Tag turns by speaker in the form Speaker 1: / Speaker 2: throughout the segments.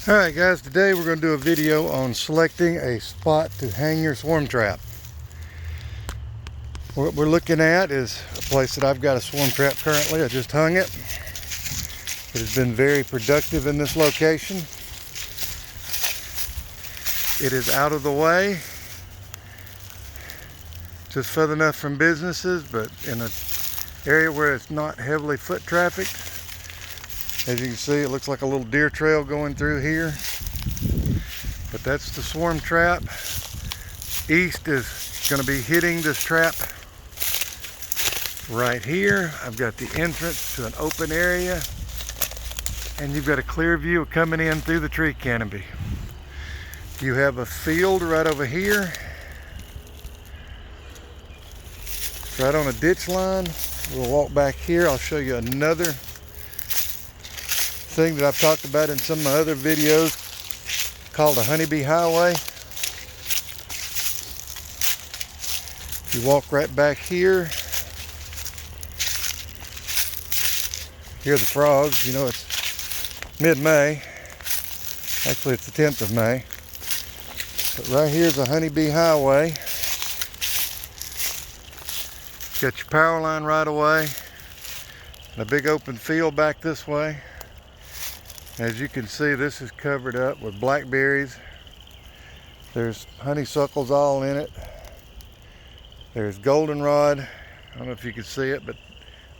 Speaker 1: Alright guys, today we're going to do a video on selecting a spot to hang your swarm trap. What we're looking at is a place that I've got a swarm trap currently. I just hung it. It has been very productive in this location. It is out of the way, just further enough from businesses, but in an area where it's not heavily foot trafficked. As you can see, it looks like a little deer trail going through here. But that's the swarm trap. East is going to be hitting this trap right here. I've got the entrance to an open area, and you've got a clear view coming in through the tree canopy. You have a field right over here, right on a ditch line. We'll walk back here. I'll show you another thing that I've talked about in some of my other videos called a honeybee highway. You walk right back here, hear the frogs. You know, it's mid-May. Actually, it's the 10th of May. But right here's a honeybee highway. Got your power line right away, and a big open field back this way. As you can see, this is covered up with blackberries. There's honeysuckles all in it. There's goldenrod. I don't know if you can see it, but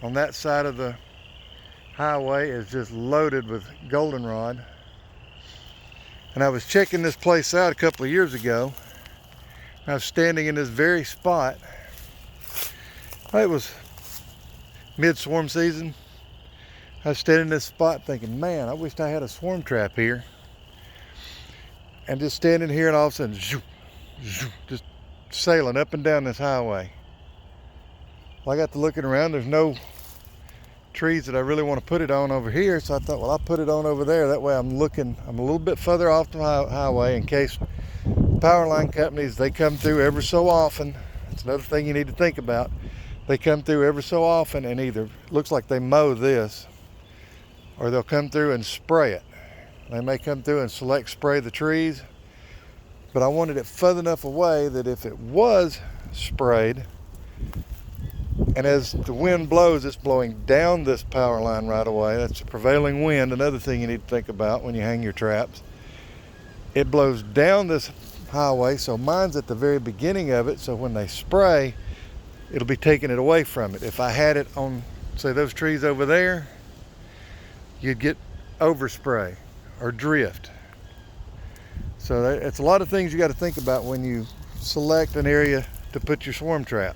Speaker 1: on that side of the highway is just loaded with goldenrod. And I was checking this place out a couple of years ago. I was standing in this very spot. It was mid-swarm season. I was standing in this spot thinking, man, I wished I had a swarm trap here. And just standing here, and all of a sudden, zoom, zoom, just sailing up and down this highway. Well, I got to looking around. There's no trees that I really want to put it on over here, so I thought, well, I'll put it on over there. That way I'm a little bit further off the highway in case power line companies, they come through every so often. That's another thing you need to think about. They come through every so often and either looks like they mow this, or they'll come through and spray it. They may come through and select spray the trees, but I wanted it further enough away that if it was sprayed, and as the wind blows, it's blowing down this power line right away. That's a prevailing wind, another thing you need to think about when you hang your traps. It blows down this highway, so mine's at the very beginning of it, so when they spray, it'll be taking it away from it. If I had it on, say, those trees over there, you'd get overspray or drift. So it's a lot of things you got to think about when you select an area to put your swarm trap.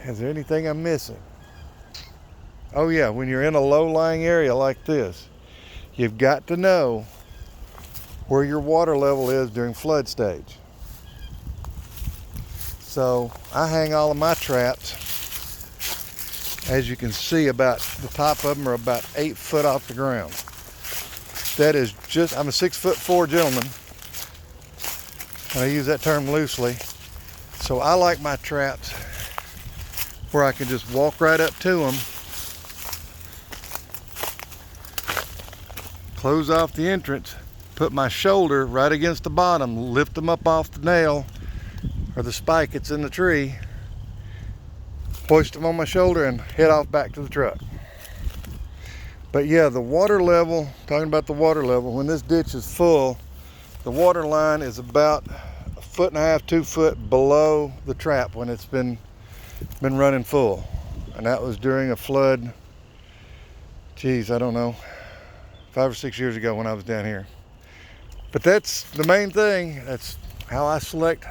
Speaker 1: Is there anything I'm missing? Oh yeah, when you're in a low-lying area like this, you've got to know where your water level is during flood stage. So I hang all of my traps, as you can see, about the top of them are about 8 foot off the ground. That is just, I'm a 6'4" gentleman, and I use that term loosely. So I like my traps where I can just walk right up to them, close off the entrance, put my shoulder right against the bottom, lift them up off the nail or the spike that's in the tree, hoist them on my shoulder, and head off back to the truck. But yeah, the water level, talking about the water level, when this ditch is full, the water line is about 1.5 feet, 2 foot below the trap when it's been running full. And that was during a flood, geez, I don't know, 5 or 6 years ago when I was down here. But that's the main thing. That's how I select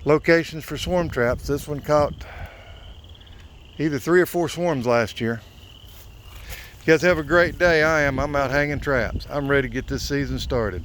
Speaker 1: locations for swarm traps. This one caught either 3 or 4 swarms last year. You guys have a great day. I'm out hanging traps. I'm ready to get this season started.